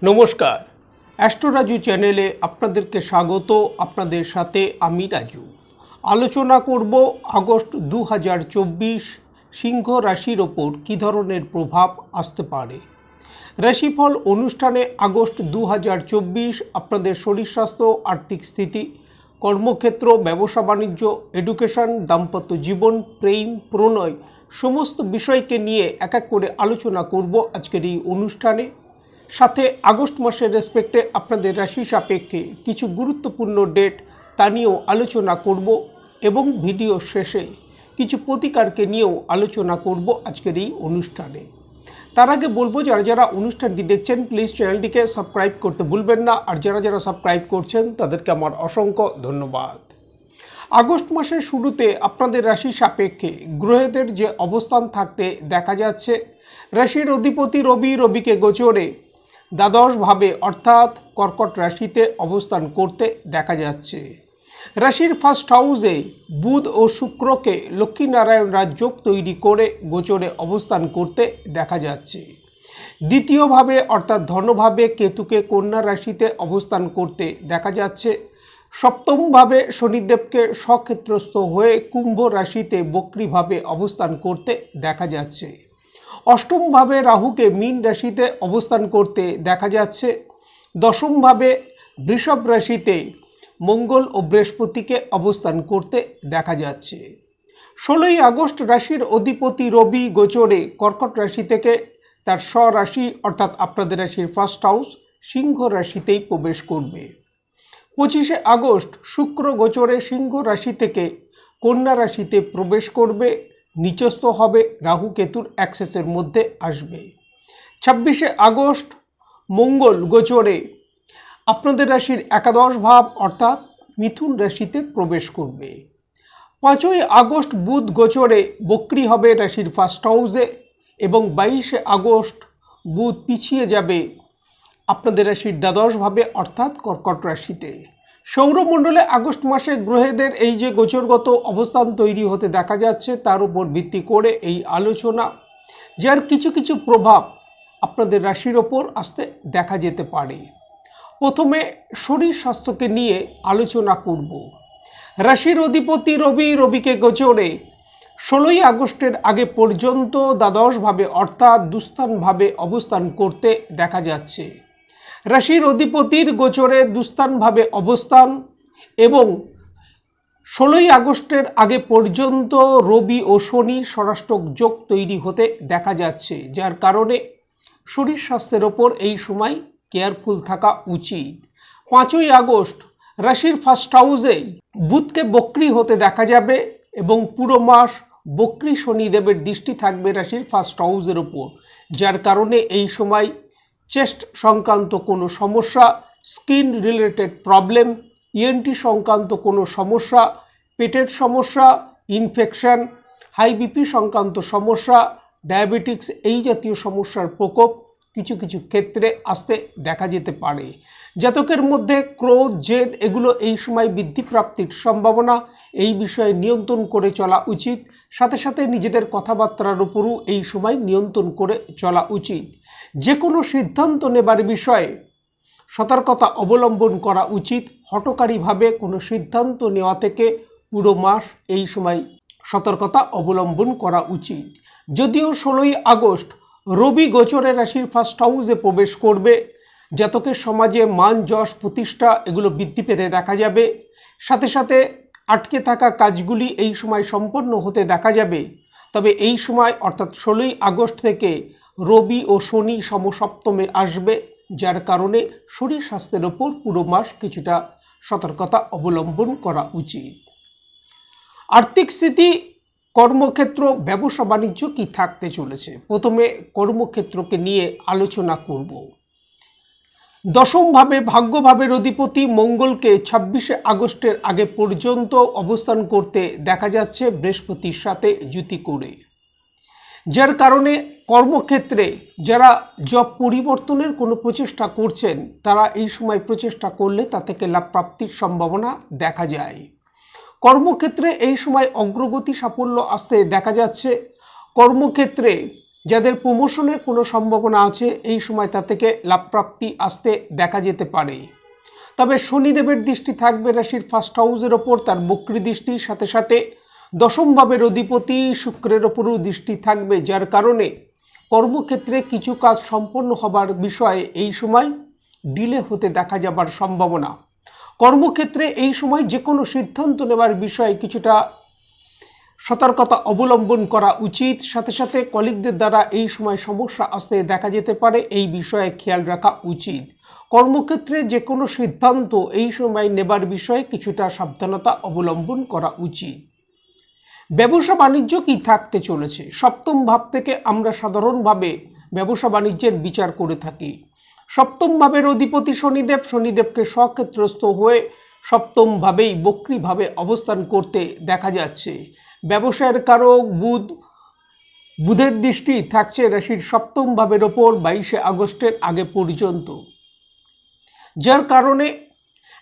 নমস্কার, অ্যাস্ট্রো রাজু চ্যানেলে আপনাদেরকে স্বাগত। আপনাদের সাথে আমি রাজু। আলোচনা করব আগস্ট 2024 সিংহ রাশির ওপর কী ধরনের প্রভাব আসতে পারে। রাশিফল অনুষ্ঠানে আগস্ট 2024 আপনাদের শরীর স্বাস্থ্য, আর্থিক স্থিতি, কর্মক্ষেত্র, ব্যবসা বাণিজ্য, এডুকেশন, দাম্পত্য জীবন, প্রেম, প্রণয় সমস্ত বিষয়কে নিয়ে এক এক করে আলোচনা করব আজকের এই অনুষ্ঠানে। সাথে আগস্ট মাসের রেসপেক্টে আপনাদের রাশি সাপেক্ষে কিছু গুরুত্বপূর্ণ ডেট তা নিয়েও আলোচনা করব এবং ভিডিও শেষে কিছু প্রতিকারকে নিয়েও আলোচনা করব আজকের এই অনুষ্ঠানে। তার আগে বলবো যারা যারা অনুষ্ঠানটি দেখছেন প্লিজ চ্যানেলটিকে সাবস্ক্রাইব করতে ভুলবেন না, আর যারা যারা সাবস্ক্রাইব করছেন তাদেরকে আমার অসংখ্য ধন্যবাদ। আগস্ট মাসের শুরুতে আপনাদের রাশি সাপেক্ষে গ্রহদের যে অবস্থান থাকতে দেখা যাচ্ছে, রাশির অধিপতি রবিকে গোচরে দ্বাদশভাবে অর্থাৎ কর্কট রাশিতে অবস্থান করতে দেখা যাচ্ছে। রাশির ফার্স্ট হাউসে বুধ ও শুক্রকে লক্ষ্মীনারায়ণ রাজযোগ তৈরি করে গোচরে অবস্থান করতে দেখা যাচ্ছে। দ্বিতীয়ভাবে অর্থাৎ ধনভাবে কেতুকে কন্যা রাশিতে অবস্থান করতে দেখা যাচ্ছে। সপ্তমভাবে শনিদেবকে স্বক্ষেত্রস্থ হয়ে কুম্ভ রাশিতে বক্রীভাবে অবস্থান করতে দেখা যাচ্ছে। অষ্টমভাবে রাহুকে মীন রাশিতে অবস্থান করতে দেখা যাচ্ছে। দশমভাবে বৃষভ রাশিতে মঙ্গল ও বৃহস্পতিকে অবস্থান করতে দেখা যাচ্ছে। 16ই আগস্ট রাশির অধিপতি রবি গোচরে কর্কট রাশি থেকে তার স্বরাশি অর্থাৎ আপনাদের রাশির ফার্স্ট হাউস সিংহ রাশিতেই প্রবেশ করবে। 25শে আগস্ট শুক্র গোচরে সিংহ রাশি থেকে কন্যা রাশিতে প্রবেশ করবে, নিচস্থ হবে, রাহু কেতুর অ্যাক্সেসের মধ্যে আসবে। 26শে আগস্ট মঙ্গল গোচরে আপনাদের রাশির একাদশ ভাব অর্থাৎ মিথুন রাশিতে প্রবেশ করবে। 5ই আগস্ট বুধ গোচরে বক্রী হবে রাশির ফার্স্ট হাউসে এবং 22শে আগস্ট বুধ পিছিয়ে যাবে আপনাদের রাশির দ্বাদশ ভাবে অর্থাৎ কর্কট রাশিতে। সৌরমণ্ডলে আগস্ট মাসে গ্রহদের এই যে গোচরগত অবস্থান তৈরি হতে দেখা যাচ্ছে তার উপর ভিত্তি করে এই আলোচনা, যার কিছু কিছু প্রভাব আপনাদের রাশির ওপর আসতে দেখা যেতে পারে। প্রথমে শরীর স্বাস্থ্যকে নিয়ে আলোচনা করব। রাশির অধিপতি রবিকে গোচরে 16ই আগস্টের আগে পর্যন্ত দ্বাদশভাবে অর্থাৎ দুস্থানভাবে অবস্থান করতে দেখা যাচ্ছে। রাশির অধিপতির গোচরে দুস্থানভাবে অবস্থান এবং 16ই আগস্টের আগে পর্যন্ত রবি ও শনি ষষ্ঠক যোগ তৈরি হতে দেখা যাচ্ছে, যার কারণে শরীর স্বাস্থ্যের ওপর এই সময় কেয়ারফুল থাকা উচিত। 5ই আগস্ট রাশির ফার্স্ট হাউসে বুধকে বক্রী হতে দেখা যাবে এবং পুরো মাস বক্রী শনিদেবের দৃষ্টি থাকবে রাশির ফার্স্ট হাউসের ওপর, যার কারণে এই সময় চেস্ট সংক্রান্ত কোনো সমস্যা, স্কিন রিলেটেড প্রবলেম, ইএনটি সংক্রান্ত কোনো সমস্যা, পেটের সমস্যা, ইনফেকশন, হাই বিপি সংক্রান্ত সমস্যা, ডায়াবেটিক্স এই জাতীয় সমস্যার প্রকোপ কিছু কিছু ক্ষেত্রে আসতে দেখা যেতে পারে। জাতকের মধ্যে ক্রোধ, জেদ এগুলো এই সময় বৃদ্ধিপ্রাপ্তির সম্ভাবনা, এই বিষয়ে নিয়ন্ত্রণ করে চলা উচিত। সাথে সাথে নিজেদের কথাবার্তার উপরও এই সময় নিয়ন্ত্রণ করে চলা উচিত। যে কোনো সিদ্ধান্ত নেবার বিষয়ে সতর্কতা অবলম্বন করা উচিত। হঠকারীভাবে কোনো সিদ্ধান্ত নেওয়া থেকে পুরো মাস এই সময় সতর্কতা অবলম্বন করা উচিত। যদিও 16ই আগস্ট রবি গোচরে রাশির ফার্স্ট হাউসে প্রবেশ করবে, জাতকের সমাজে মান, যশ, প্রতিষ্ঠা এগুলো বৃদ্ধি পেতে দেখা যাবে। সাথে সাথে আটকে থাকা কাজগুলি এই সময় সম্পন্ন হতে দেখা যাবে। তবে এই সময় অর্থাৎ 16ই আগস্ট থেকে রবি ও শনি সমসপ্তমে আসবে, যার কারণে শরীর স্বাস্থ্যের ওপর পুরো মাস কিছুটা সতর্কতা অবলম্বন করা উচিত। আর্থিক স্থিতি, কর্মক্ষেত্র, ব্যবসা বাণিজ্য কি থাকতে চলেছে। প্রথমে কর্মক্ষেত্রকে নিয়ে আলোচনা করব। দশমভাবে ভাগ্যভাবের অধিপতি মঙ্গলকে 26শে আগস্টের আগে পর্যন্ত অবস্থান করতে দেখা যাচ্ছে বৃহস্পতির সাথে যুতি করে, যার কারণে কর্মক্ষেত্রে যারা জব পরিবর্তনের কোনো প্রচেষ্টা করছেন তারা এই সময় প্রচেষ্টা করলে তা থেকে লাভ প্রাপ্তির সম্ভাবনা দেখা যায়। কর্মক্ষেত্রে এই সময় অগ্রগতি সাফল্য আসতে দেখা যাচ্ছে। কর্মক্ষেত্রে যাদের প্রমোশনের কোনো সম্ভাবনা আছে এই সময় তা থেকে লাভপ্রাপ্তি আসতে দেখা যেতে পারে। তবে শনিদেবের দৃষ্টি থাকবে রাশির ফার্স্ট হাউসের ওপর, তার বক্রী দৃষ্টির সাথে সাথে দশম ভাবের অধিপতি শুক্রের ওপরও দৃষ্টি থাকবে, যার কারণে কর্মক্ষেত্রে কিছু কাজ সম্পন্ন হবার বিষয়ে এই সময় ডিলে হতে দেখা যাবার সম্ভাবনা। কর্মক্ষেত্রে এই সময় যে কোনো সিদ্ধান্ত নেওয়ার বিষয়ে কিছুটা সতর্কতা অবলম্বন করা উচিত। সাথে সাথে কলিগদের দ্বারা এই সময় সমস্যা আসতে দেখা যেতে পারে, এই বিষয়ে খেয়াল রাখা উচিত। কর্মক্ষেত্রে যে কোনো সিদ্ধান্ত এই সময় নেবার বিষয়ে কিছুটা সাবধানতা অবলম্বন করা উচিত। ব্যবসা বাণিজ্য কি থাকতে চলেছে? সপ্তম ভাব থেকে আমরা সাধারণভাবে ব্যবসা বাণিজ্যের বিচার করে থাকি। সপ্তম ভাবের অধিপতি শনিদেব, শনিদেবকে স্বক্ষেত্রস্থ হয়ে সপ্তম ভাবেই বক্রীভাবে অবস্থান করতে দেখা যাচ্ছে। ব্যবসায়ের কারক বুধের দৃষ্টি থাকছে রাশির সপ্তম ভাবের ওপর 22শে আগস্টের আগে পর্যন্ত, যার কারণে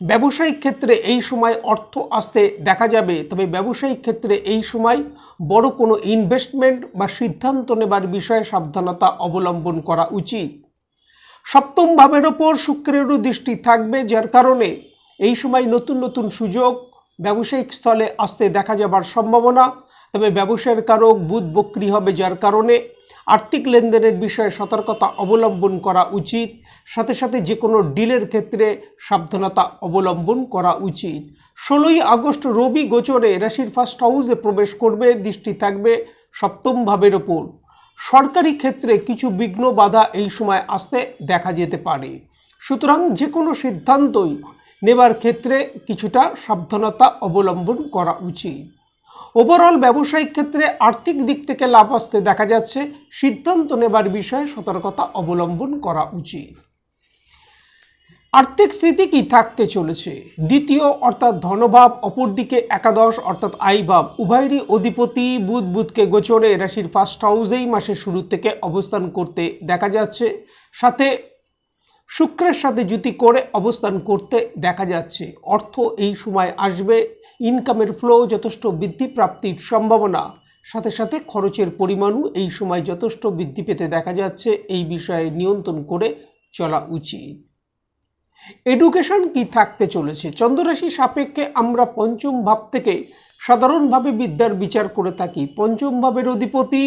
ব্যবসায়িক ক্ষেত্রে এই সময় অর্থ আসতে দেখা যাবে। তবে ব্যবসায়িক ক্ষেত্রে এই সময় বড় কোনো ইনভেস্টমেন্ট বা সিদ্ধান্ত নেবার বিষয়ে সাবধানতা অবলম্বন করা উচিত। সপ্তম ভাবের ওপর শুক্রেরও দৃষ্টি থাকবে, যার কারণে এই সময় নতুন নতুন সুযোগ ব্যবসায়িক স্থলে আসতে দেখা যাবার সম্ভাবনা। তবে ব্যবসায়ের কারক বুধ বক্রী হবে, যার কারণে আর্থিক লেনদেনের বিষয়ে সতর্কতা অবলম্বন করা উচিত। সাথে সাথে যে কোনো ডিলের ক্ষেত্রে সাবধানতা অবলম্বন করা উচিত। 16ই আগস্ট রবি গোচরে রাশির ফার্স্ট হাউসে প্রবেশ করবে, দৃষ্টি থাকবে সপ্তম ভাবের ওপর। সরকারি ক্ষেত্রে কিছু বিঘ্ন বাধা এই সময় আসতে দেখা যেতে পারে। সুতরাং যে কোনো সিদ্ধান্তই নেবার ক্ষেত্রে কিছুটা সাবধানতা অবলম্বন করা উচিত। ওভারঅল ব্যবসায়িক ক্ষেত্রে আর্থিক দিক থেকে লাভ আসতে দেখা যাচ্ছে, সিদ্ধান্ত নেবার বিষয়ে সতর্কতা অবলম্বন করা উচিত। আর্থিক স্থিতি কি থাকতে চলেছে? দ্বিতীয় অর্থাৎ ধনভাব, অপরদিকে একাদশ অর্থাৎ আয়ভাব, উভয়েরই অধিপতি বুধকে গোচরে রাশির ফার্স্ট হাউসেই মাসের শুরু থেকে অবস্থান করতে দেখা যাচ্ছে। সাথে শুক্রের সাথে যুতি করে অবস্থান করতে দেখা যাচ্ছে। অর্থ এই সময় আসবে, ইনকামের ফ্লো যথেষ্ট বৃদ্ধি প্রাপ্তির সম্ভাবনা। সাথে সাথে খরচের পরিমাণও এই সময় যথেষ্ট বৃদ্ধি পেতে দেখা যাচ্ছে, এই বিষয়ে নিয়ন্ত্রণ করে চলা উচিত। এডুকেশন কি থাকতে চলেছে? চন্দ্ররাশি সাপেক্ষে আমরা পঞ্চম ভাব থেকে সাধারণভাবে বিদ্যার বিচার করে থাকি। পঞ্চম ভাবের অধিপতি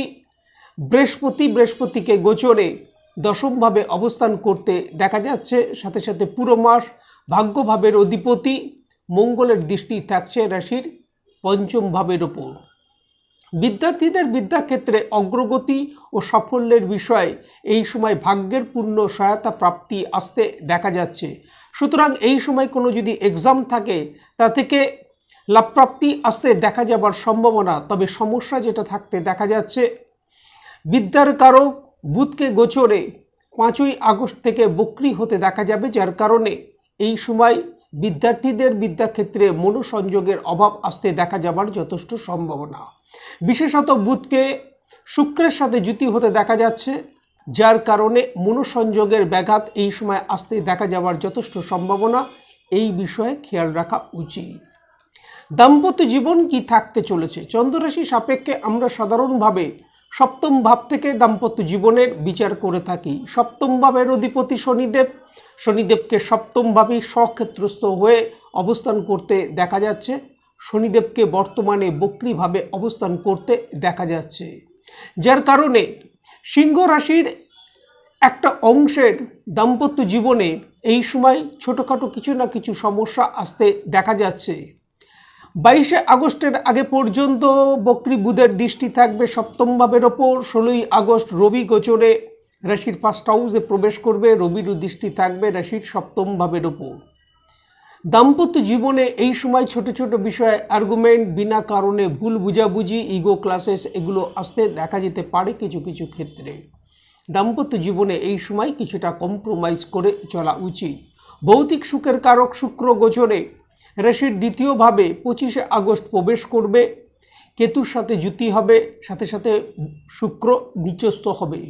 বৃহস্পতিকে গোচরে দশম ভাবে অবস্থান করতে দেখা যাচ্ছে। সাথে সাথে পুরো মাস ভাগ্যভাবের অধিপতি মঙ্গলের দৃষ্টি থাকছে রাশির পঞ্চম ভাবের ওপর। বিদ্যার্থীদের বিদ্যাক্ষেত্রে অগ্রগতি ও সাফল্যের বিষয়ে এই সময় ভাগ্যের পূর্ণ সহায়তা প্রাপ্তি আসতে দেখা যাচ্ছে। সুতরাং এই সময় কোনো যদি এক্সাম থাকে তা থেকে লাভপ্রাপ্তি আসতে দেখা যাবার সম্ভাবনা। তবে সমস্যা যেটা থাকতে দেখা যাচ্ছে, বিদ্যার কারক বুধকে গোচরে 5ই আগস্ট থেকে বক্রী হতে দেখা যাবে, যার কারণে এই সময় বিদ্যার্থীদের বিদ্যাক্ষেত্রে মনোসংযোগের অভাব আসতে দেখা যাবার যথেষ্ট সম্ভাবনা। বিশেষত বুধকে শুক্রের সাথে যুতি হতে দেখা যাচ্ছে, যার কারণে মনোসংযোগের ব্যাঘাত এই সময় আসতে দেখা যাবার যথেষ্ট সম্ভাবনা, এই বিষয়ে খেয়াল রাখা উচিত। দাম্পত্য জীবন কি থাকতে চলেছে? চন্দ্ররাশি সাপেক্ষে আমরা সাধারণভাবে সপ্তম ভাব থেকে দাম্পত্য জীবনের বিচার করে থাকি। সপ্তম ভাবের অধিপতি শনিদেবকে সপ্তম ভাবে স্বক্ষেত্রস্থ হয়ে অবস্থান করতে দেখা যাচ্ছে। শনিদেবকে বর্তমানে বক্রীভাবে অবস্থান করতে দেখা যাচ্ছে, যার কারণে সিংহ রাশির একটা অংশের দাম্পত্য জীবনে এই সময় ছোটোখাটো কিছু না কিছু সমস্যা আসতে দেখা যাচ্ছে। 22শে আগস্টের আগে পর্যন্ত বক্রী বুধের দৃষ্টি থাকবে সপ্তম ভাবের ওপর। 16ই আগস্ট রবি গোচরে রাশির ফার্স্ট হাউসে প্রবেশ করবে, রবিরও দৃষ্টি থাকবে রাশির সপ্তম ভাবের ওপর। দাম্পত্য জীবনে এই সময় ছোট ছোট বিষয়ে আর্গুমেন্ট, বিনা কারণে ভুল বুঝাবুঝি, ইগো ক্লাসেস এগুলো আসতে দেখা যেতে পারে কিছু কিছু ক্ষেত্রে। দাম্পত্য জীবনে এই সময় কিছুটা কম্প্রোমাইজ করে চলা উচিত। ভৌতিক সুখের কারক শুক্র গোচরে রাশির দ্বিতীয় ভাবে 25শে আগস্ট প্রবেশ করবে, কেতুর সাথে যুতি হবে, সাথে সাথে শুক্র নিচস্থ হবে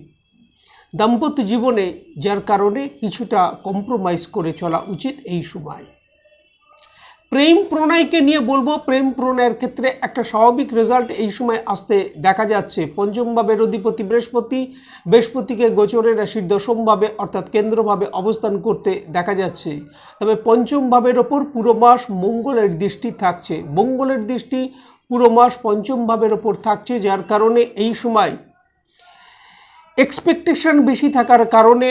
দাম্পত্য জীবনে, যার কারণে কিছুটা কম্প্রোমাইজ করে চলা উচিত এই সময়। প্রেম প্রণয়কে নিয়ে বলবো, প্রেম প্রণয়ের ক্ষেত্রে একটা স্বাভাবিক রেজাল্ট এই সময় আসতে দেখা যাচ্ছে। পঞ্চম ভাবের অধিপতি বৃহস্পতিকে গোচরের রাশির দশমভাবে অর্থাৎ কেন্দ্রভাবে অবস্থান করতে দেখা যাচ্ছে। তবে পঞ্চম ভাবের ওপর পুরো মাস মঙ্গলের দৃষ্টি থাকছে। মঙ্গলের দৃষ্টি পুরো মাস পঞ্চম ভাবের ওপর থাকছে, যার কারণে এই সময় এক্সপেকটেশন বেশি থাকার কারণে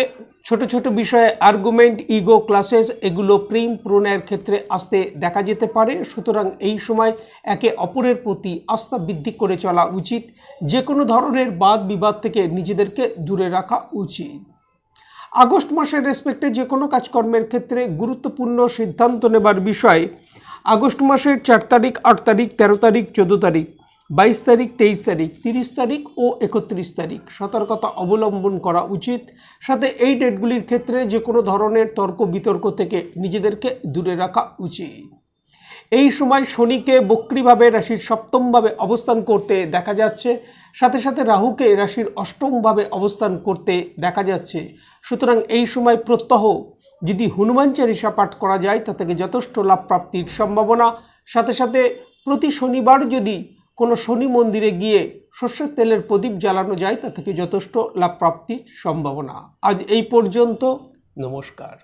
ছোট ছোট বিষয়ে আর্গুমেন্ট, ইগো ক্লাসেস এগুলো প্রেম প্রণয়ের ক্ষেত্রে আসতে দেখা যেতে পারে। সুতরাং এই সময় একে অপরের প্রতি আস্থা বৃদ্ধি করে চলা উচিত। যে কোনো ধরনের বাদ বিবাদ থেকে নিজেদেরকে দূরে রাখা উচিত। আগস্ট মাসের রেসপেক্টে যে কোনো কাজকর্মের ক্ষেত্রে গুরুত্বপূর্ণ সিদ্ধান্ত নেবার বিষয় আগস্ট মাসের 4 তারিখ, 8 তারিখ, 13 তারিখ, 14 তারিখ, 22 তারিখ, 23 তারিখ, 30 তারিখ ও 31 তারিখ সতর্কতা অবলম্বন করা উচিত। সাথে এই ডেটগুলির ক্ষেত্রে যে কোনো ধরনের তর্ক বিতর্ক থেকে নিজেদেরকে দূরে রাখা উচিত। এই সময় শনিকে বক্রীভাবে রাশির সপ্তমভাবে অবস্থান করতে দেখা যাচ্ছে, সাথে সাথে রাহুকে রাশির অষ্টমভাবে অবস্থান করতে দেখা যাচ্ছে। সুতরাং এই সময় প্রত্যহ যদি হনুমান চালিসা পাঠ করা যায় তা থেকে যথেষ্ট লাভ প্রাপ্তির সম্ভাবনা। সাথে সাথে প্রতি শনিবার যদি কোনো শনি মন্দিরে গিয়ে সর্ষের তেলের প্রদীপ জ্বালানো যায় তা থেকে যথেষ্ট লাভ প্রাপ্তির সম্ভাবনা। আজ এই পর্যন্ত, নমস্কার।